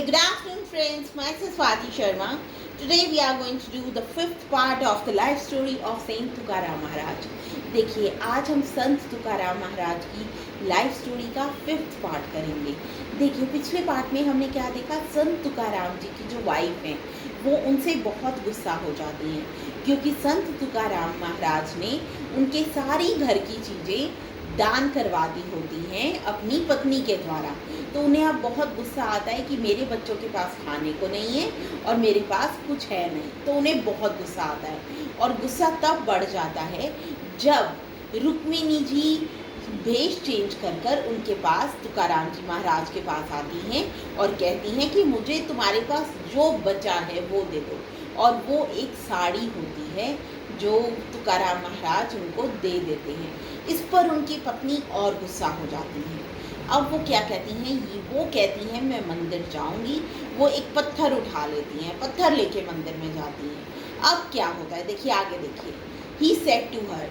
good afternoon, friends. Myself Swati Sharma. Today we are going to do the fifth part of the life story of Saint Tukaram Maharaj. देखिए, आज हम संत तुकाराम महाराज की life story का fifth part करेंगे। देखिए, पिछले part में हमने क्या देखा, संत तुकाराम जी की जो वाइफ हैं वो उनसे बहुत गुस्सा हो जाती हैं, क्योंकि संत तुकाराम महाराज ने उनके सारी घर की चीज़ें दान करवा दी होती हैं अपनी पत्नी के द्वारा। तो उन्हें अब बहुत गुस्सा आता है कि मेरे बच्चों के पास खाने को नहीं है और मेरे पास कुछ है नहीं। तो उन्हें बहुत गुस्सा आता है, और गुस्सा तब बढ़ जाता है जब रुक्मिणी जी भेष चेंज कर कर उनके पास तुकाराम जी महाराज के पास आती हैं और कहती हैं कि मुझे तुम्हारे पास जो बचा है वो दे दो। और वो एक साड़ी होती है जो तुकाराम महाराज उनको दे देते हैं। इस पर उनकी पत्नी और गुस्सा हो जाती है। अब वो क्या कहती हैं, वो कहती हैं मैं मंदिर जाऊंगी। वो एक पत्थर उठा लेती हैं, पत्थर लेके मंदिर में जाती हैं। अब क्या होता है, देखिए आगे देखिए। ही सेड टू हर,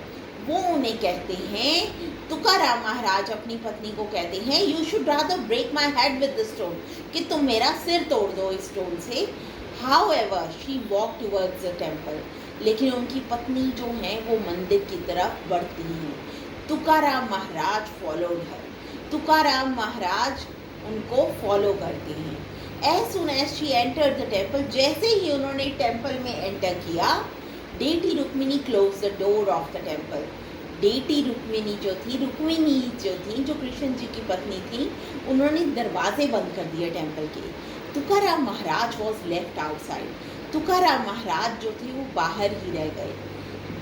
वो उन्हें कहते हैं, तुकाराम महाराज अपनी पत्नी को कहते हैं, you should rather break my head with the stone, कि तुम मेरा सिर तोड़ दो इस स्टोन से। However, she walked towards the temple. लेकिन उनकी पत्नी जो है वो मंदिर की तरफ बढ़ती हैं। तुकाराम महाराज फॉलोड हर, तुकाराम महाराज उनको फॉलो करते हैं। As soon as she entered the temple, जैसे ही उन्होंने टेम्पल में एंटर किया, deity Rukmini close the door of the temple. Deity Rukmini जो थी, जो कृष्ण जी की पत्नी थी, उन्होंने दरवाजे बंद कर दिए टेम्पल के। Tukaram Maharaj was left outside, Tukaram Maharaj जो थे वो बाहर ही रह गए।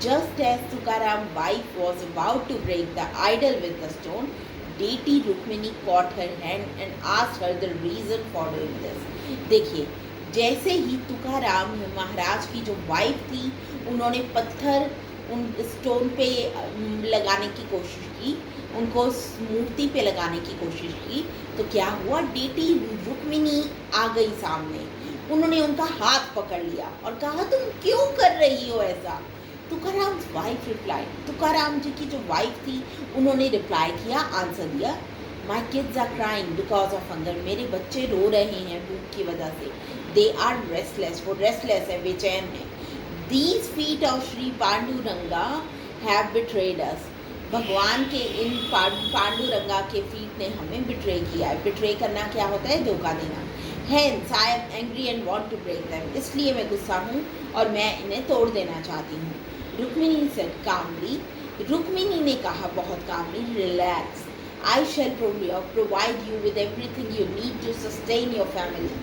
Just as Tukaram wife was about to break the idol with the stone, deity Rukmini caught her hand and asked her the reason for doing this. देखिए, जैसे ही तुकाराम महाराज की जो वाइफ थी, उन्होंने पत्थर उन स्टोन पे लगाने की कोशिश की, उनको मूर्ति पे लगाने की कोशिश की, तो क्या हुआ, डेटी रुक्मिणी आ गई सामने। उन्होंने उनका हाथ पकड़ लिया और कहा, तुम क्यों कर रही हो ऐसा। तुकाराम वाइफ रिप्लाई, तुकाराम जी की जो वाइफ थी उन्होंने रिप्लाई किया, आंसर दिया, my kids are crying because of hunger, मेरे बच्चे रो रहे हैं भूख की वजह से। दे आर रेस्टलेस, वो रेस्टलेस है, बेचैन है। These feet of Shri Panduranga have betrayed us. भगवान के इन पांडुरंगा के फीट ने हमें बिट्रे किया है। बिट्रे करना क्या होता है, धोखा देना। Hence I am angry and want to break them. इसलिए मैं गुस्सा हूँ और मैं इन्हें तोड़ देना चाहती हूँ। रुक्मिणी said calmly, रुक्मिणी ने कहा बहुत calmly, relax. I shall provide you with everything you need to sustain your family.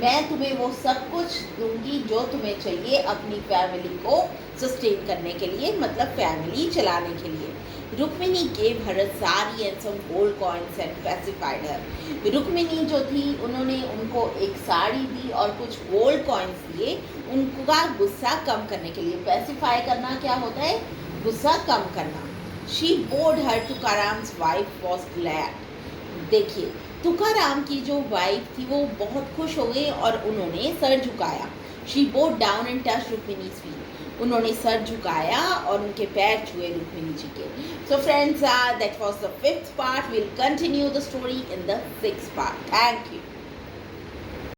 मैं तुम्हें वो सब कुछ दूंगी जो तुम्हें चाहिए अपनी फैमिली को सस्टेन करने के लिए, मतलब फैमिली चलाने के लिए। Rukmini gave her a sari and some gold coins and pacified her. Rukmini जो थी उन्होंने उनको एक साड़ी दी और कुछ गोल्ड कॉइन्स दिए, उनका गुस्सा कम करने के लिए। पैसिफाई करना क्या होता है, गुस्सा कम करना। She board her, Tukaram's wife was glad. देखिए, तुकाराम की जो वाइफ थी वो बहुत खुश हो गई और उन्होंने सर झुकाया। She bowed down and touch Rukmini feet, उन्होंने सर झुकाया और उनके पैर छुए रुक्मिणी जी के। So friends, that was the fifth part. Will continue the story in the sixth part. Thank you.